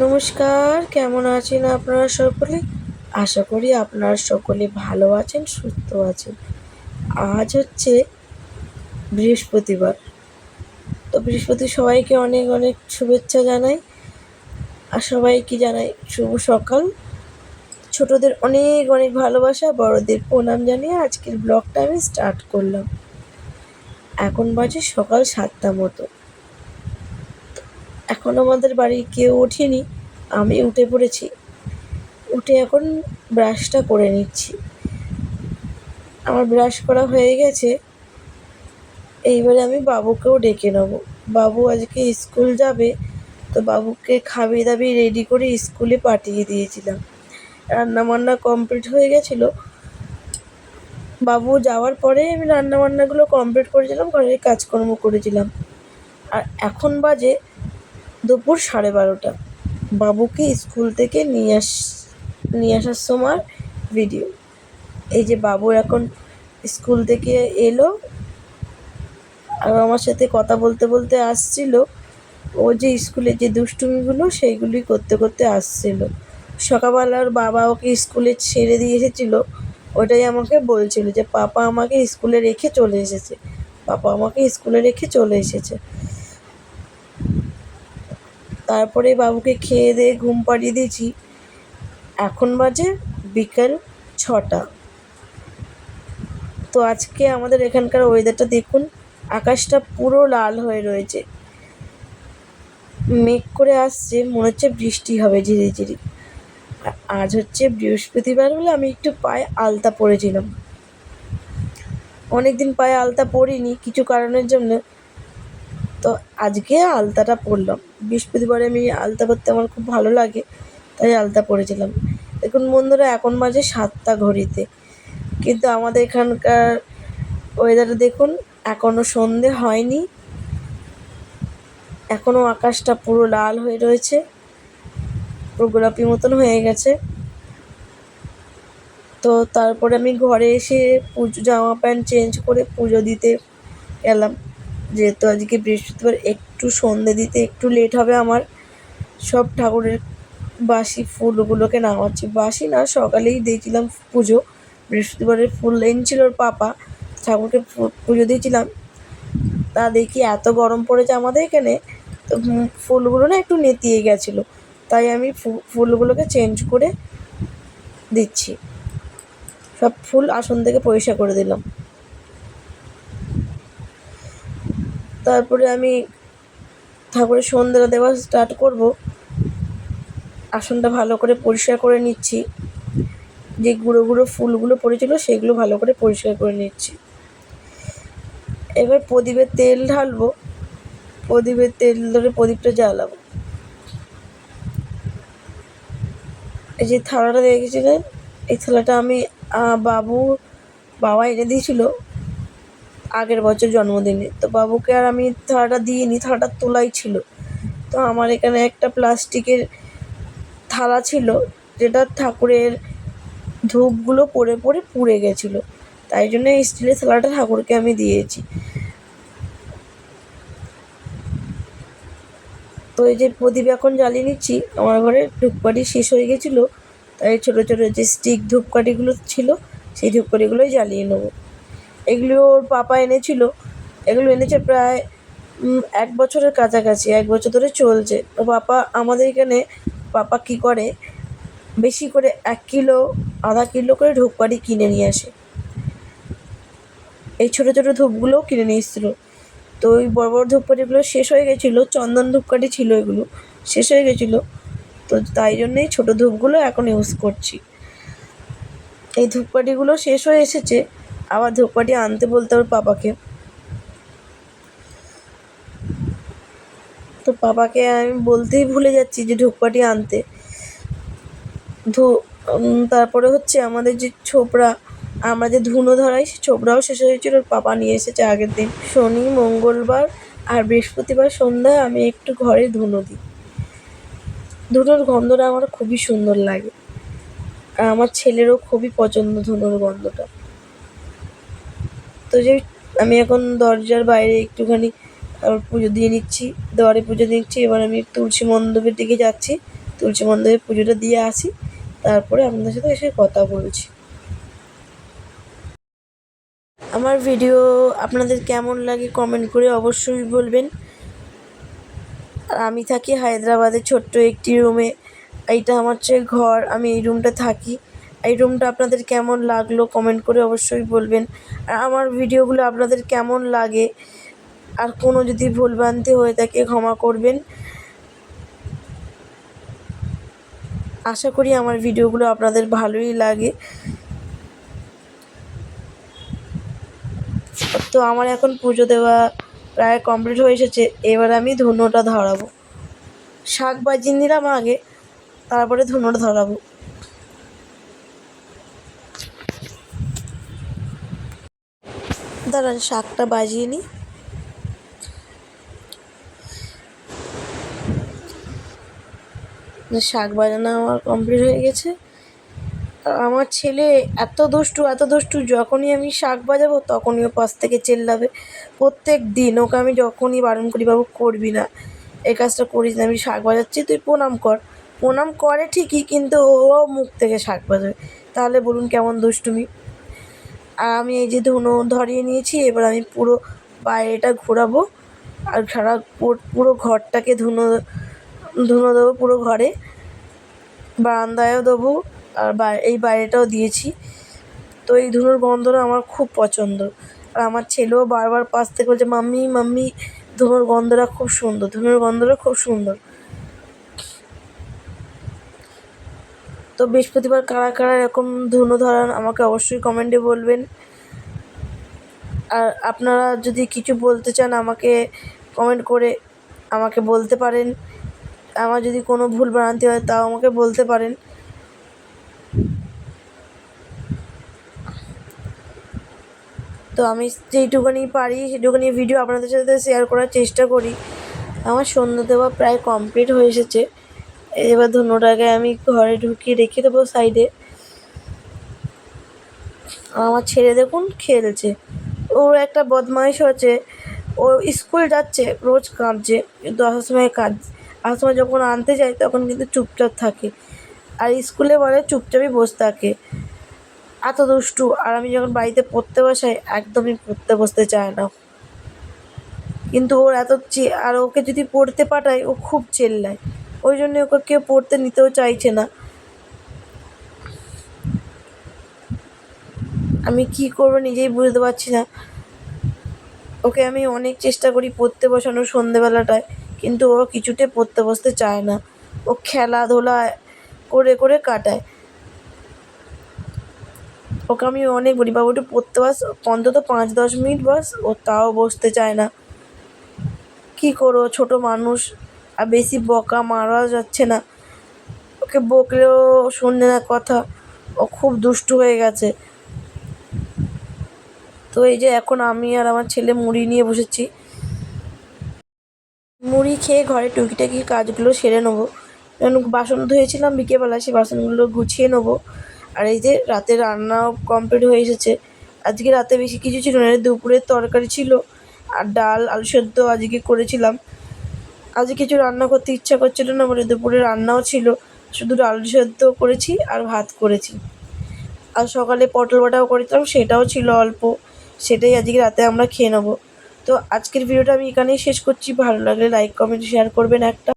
নমস্কার, কেমন আছেন আপনারা সকলে? আশা করি আপনারা সকলে ভালো আছেন, সুস্থ আছেন। আজ হচ্ছে বৃহস্পতিবার। তো সবাইকে অনেক অনেক শুভেচ্ছা জানাই। আর সবাইকে জানাই শুভ সকাল। ছোটদের অনেক অনেক ভালোবাসা, বড়দের প্রণাম জানিয়ে আজকের ব্লগটা আমি স্টার্ট করলাম। এখন বাজে সকাল 7টা মতো। এখন আমাদের বাড়ির কেউ ওঠেনি, আমি উঠে পড়েছি। উঠে এখন ব্রাশটা করে নিচ্ছি। আমার ব্রাশ করা হয়ে গেছে। এইবারে আমি বাবুকেও ডেকে নেব। বাবু আজকে স্কুল যাবে, তো বাবুকে খাইয়ে দাবিয়ে রেডি করে স্কুলে পাঠিয়ে দিয়েছিলাম। রান্নাবান্না কমপ্লিট হয়ে গেছিলো। বাবু যাওয়ার পরে আমি রান্নাবান্নাগুলো কমপ্লিট করেছিলাম, ঘরের কাজকর্ম করেছিলাম। আর এখন বাজে দুপুর 12:30। বাবুকে স্কুল থেকে নিয়ে আসার সময় ভিডিও। এই যে বাবু এখন স্কুল থেকে এলো আর আমার সাথে কথা বলতে বলতে আসছিল। ও যে স্কুলে যে দুষ্টুমিগুলো সেইগুলি করতে করতে আসছিল। সকালবেলার বাবা ওকে স্কুলে ছেড়ে দিয়ে এসেছিলো, ওটাই আমাকে বলছিল যে পাপা আমাকে স্কুলে রেখে চলে এসেছে, পাপা আমাকে স্কুলে রেখে চলে এসেছে। তারপরে বাবুকে খেয়ে দিয়ে ঘুম পাড়িয়ে দিয়েছি। এখন বাজে বিকাল 6টা। তো আজকে আমাদের এখানকার ওয়েদারটা দেখুন, আকাশটা পুরো লাল হয়ে রয়েছে, মেঘ করে আসছে, মনে হচ্ছে বৃষ্টি হবে ঝিরিঝিরি। আজ হচ্ছে বৃহস্পতিবার বলে আমি একটু পায়ে আলতা পরেছিলাম। অনেকদিন পায়ে আলতা পরিনি কিছু কারণের জন্য, তো আজকে আলতাটা পরলাম। বৃহস্পতিবারে আমি আলতা পরতে আমার খুব ভালো লাগে, তাই আলতা পরেছিলাম। দেখুন বন্ধুরা, এখন বাজে 7টা ঘড়িতে, কিন্তু আমাদের এখানকার ওয়েদারটা দেখুন, এখনও সন্ধে হয়নি, এখনও আকাশটা পুরো লাল হয়ে রয়েছে, পুরো গোলাপি মতন হয়ে গেছে। তো তারপরে আমি ঘরে এসে জামা প্যান্ট চেঞ্জ করে পুজো দিতে গেলাম। যেহেতু আজকে বৃহস্পতিবার, একটু সন্ধে দিতে একটু লেট হবে আমার। সব ঠাকুরের বাসি ফুলগুলোকে নামাচ্ছি, বাসি না, সকালেই দিয়েছিলাম পুজো। বৃহস্পতিবারের ফুল এনেছিল ওর পাপা, ঠাকুরকে পুজো দিয়েছিলাম। তা দেখি এত গরম পড়েছে আমাদের এখানে, তো ফুলগুলো না একটু নেতিয়ে গেছিলো, তাই আমি ফুলগুলোকে চেঞ্জ করে দিচ্ছি। সব ফুল আসন থেকে পরিষ্কার করে দিলাম। তারপরে আমি ঠাকুরের সন্ধ্যা দেওয়া স্টার্ট করব। আসনটা ভালো করে পরিষ্কার করে নিচ্ছি, যে গুঁড়ো গুঁড়ো ফুলগুলো পড়েছিল সেগুলো ভালো করে পরিষ্কার করে নিচ্ছি। এবার প্রদীপে তেল ঢালবো, প্রদীপের তেল ধরে প্রদীপটা জ্বালাবো। এই যে থালাটা দেখেছিলেন, এই থালাটা আমি বাবা এনে দিয়েছিল আগের বছর জন্মদিনে। তো বাবুকে আর আমি থালাটা দিইনি, থালাটা তোলাই ছিল। তো আমার এখানে একটা প্লাস্টিকের থালা ছিল, যেটা ঠাকুরের ধূপগুলো পড়ে পড়ে পুড়ে গেছিলো, তাই জন্য এই স্টিলের থালাটা ঠাকুরকে আমি দিয়েছি। তো এই যে প্রদীপ এখন জ্বালিয়ে নিচ্ছি। আমার ঘরে ধূপকাঠি শেষ হয়ে গেছিলো, তাই ছোটো ছোটো যে স্টিক ধূপকাঠিগুলো ছিল সেই ধূপকাঠিগুলোই জ্বালিয়ে নেবো। এগুলো ওর পাপা এনেছিল, এগুলো এনেছে প্রায় 1 বছরের কাছাকাছি, 1 বছর ধরে চলছে। তো পাপা আমাদের এখানে পাপা কী করে, বেশি করে 1 কিলো আধা কিলো করে ধূপকাঠি কিনে নিয়ে আসে। এই ছোটো ছোটো ধূপগুলোও কিনে নিয়ে এসেছিলো। তো ওই বড় বড় ধূপকাঠিগুলো শেষ হয়ে গেছিলো, চন্দন ধূপকাঠি ছিল, এগুলো শেষ হয়ে গেছিলো, তো তাই জন্যই ছোটো ধূপগুলো এখন ইউজ করছি। এই ধূপকাঠিগুলো শেষ হয়ে এসেছে, আবার ধূপকাঠি আনতে বলতে হবে পাপাকে। তো পাপাকে আমি বলতেই ভুলে যাচ্ছি যে ধূপকাঠি আনতে। তারপরে হচ্ছে আমাদের যে ছোবড়া, আমরা যে ধুনো ধরাই, সে ছোবড়াও শেষ হয়েছিল, ওর পাপা নিয়ে এসেছে আগের দিন। শনি, মঙ্গলবার আর বৃহস্পতিবার সন্ধ্যায় আমি একটু ঘরে ধুনো দিই। ধুনোর গন্ধটা আমার খুবই সুন্দর লাগে, আর আমার ছেলেরও খুবই পছন্দ ধুনোর গন্ধটা। তো যে আমি এখন দরজার বাইরে একটুখানি পুজো দিয়ে নিচ্ছি, দেওয়ারে পুজো দিচ্ছি। এবার আমি তুলসী মণ্ডপের দিকে যাচ্ছি, তুলসী মন্দিরে পুজোটা দিয়ে আসি, তারপরে আপনাদের সাথে এসে কথা বলছি। আমার ভিডিও আপনাদের কেমন লাগে কমেন্ট করে অবশ্যই বলবেন। আর আমি থাকি হায়দ্রাবাদের ছোট্ট একটি রুমে। এইটা আমার ঘর, আমি এই রুমটা থাকি। এই রুমটা আপনাদের কেমন লাগলো কমেন্ট করে অবশ্যই বলবেন। আর আমার ভিডিওগুলো আপনাদের কেমন লাগে, আর কোনো যদি ভুলভ্রান্তি হয়ে থাকে ক্ষমা করবেন। আশা করি আমার ভিডিওগুলো আপনাদের ভালোই লাগে। তো আমার এখন পুজো দেওয়া প্রায় কমপ্লিট হয়ে এসেছে। এবার আমি ধুনোটা ধরাবো। শাক বাজিয়ে নিলাম আগে, তারপরে ধুনোটা ধরাবো। দাঁড়ান শাকটা বাজিয়ে নিই। শাক বাজানো আমার কমপ্লিট হয়ে গেছে। আমার ছেলে এত দুষ্টু, যখনই আমি শাক বাজাবো তখনই ও পাশ থেকে চেল্লাবে। প্রত্যেক দিন ওকে আমি যখনই বারণ করি, বাবু করবি না, এই কাজটা করিস না, আমি শাক বাজাচ্ছি, তুই প্রণাম কর। প্রণাম করে ঠিকই, কিন্তু ও মুখ থেকে শাক বাজাবে। তাহলে বলুন কেমন দুষ্টুমি। আর আমি এই যে ধুনো ধরিয়ে নিয়েছি, এবার আমি পুরো বাইরেটা ঘোরাবো, আর সারা পুরো ঘরটাকে ধুনো দেবো। পুরো ঘরে, বারান্দায়ও দেবো, আর এই বাইরেটাও দিয়েছি। তো এই ধুনোর গন্ধটা আমার খুব পছন্দ। আর আমার ছেলেও বারবার পাশ থেকে বলছে, মাম্মি মাম্মি ধুনোর গন্ধটা খুব সুন্দর, ধুনোর গন্ধটা খুব সুন্দর। তো বৃহস্পতিবার কারা কারা এরকম ধুনো ধরান আমাকে অবশ্যই কমেন্টে বলবেন। আর আপনারা যদি কিছু বলতে চান আমাকে কমেন্ট করে আমাকে বলতে পারেন। আমার যদি কোনো ভুল ভ্রান্তি হয় তাও আমাকে বলতে পারেন। তো আমি যেইটুখানি পারি সেটুখানি ভিডিও আপনাদের সাথে শেয়ার করার চেষ্টা করি। আমার সন্ধ্যা দেওয়া প্রায় কমপ্লিট হয়ে এসেছে। এবার ধুনোটাকে আমি ঘরে ঢুকিয়ে রেখে দেবো সাইডে। আমার ছেলে দেখুন খেলছে। ওর একটা বদমাইশ হচ্ছে, ও স্কুল যাচ্ছে, রোজ কাঁদছে, কিন্তু আসার সময় যখন আনতে যায় তখন কিন্তু চুপচাপ থাকে, আর স্কুলে বলে চুপচাপই বসে থাকে। এত দুষ্টু। আর আমি যখন বাড়িতে পড়তে বসাই একদমই পড়তে বসতে চায় না, কিন্তু ওর আর ওকে যদি পড়তে পাঠাই ও খুব চেল্লায়। ওই জন্য ওকে কেউ পড়তে নিতেও চাইছে না। আমি কি করবো নিজেই বুঝতে পারছি না। ওকে আমি অনেক চেষ্টা করি পড়তে বসানোর সন্ধেবেলাটায়, কিন্তু ও কিছুতে পড়তে বসতে চায় না। ও খেলাধুলা করে কাটায়। ওকে আমি অনেক বলি, বাবু একটু পড়তে বস, অন্তত 5-10 মিনিট বস, ও তাও বসতে চায় না। কী করো, ছোট মানুষ, আর বেশি বকা মারা যাচ্ছে না। ওকে বকলেও শুনছে না কথা, ও খুব দুষ্টু হয়ে গেছে। তো এই যে এখন আমি আর আমার ছেলে মুড়ি নিয়ে বসেছি। মুড়ি খেয়ে ঘরে টুকিটাকি কাজগুলো সেরে নেবো। যেমন বাসন ধুয়েছিলাম বিকেলবেলা, সেই বাসনগুলো গুছিয়ে নেবো। আর এই যে রাতে রান্নাও কমপ্লিট হয়ে এসেছে। আজকে রাতে বেশি কিছু ছিল না, দুপুরের তরকারি ছিল আর ডাল আলু সেদ্ধ আজকে করেছিলাম। আজকে কিছু রান্না করতে ইচ্ছা করছিল না বলে দুপুরে রান্নাও ছিল, শুধু আলু সেদ্ধ করেছি আর ভাত করেছি। আর সকালে পটল বাটাও করেছিলাম, সেটাও ছিল অল্প, সেটাই আজকে রাতে আমরা খেয়ে নেবো। তো আজকের ভিডিওটা আমি এখানেই শেষ করছি। ভালো লাগলে লাইক কমেন্ট শেয়ার করবেন একটা।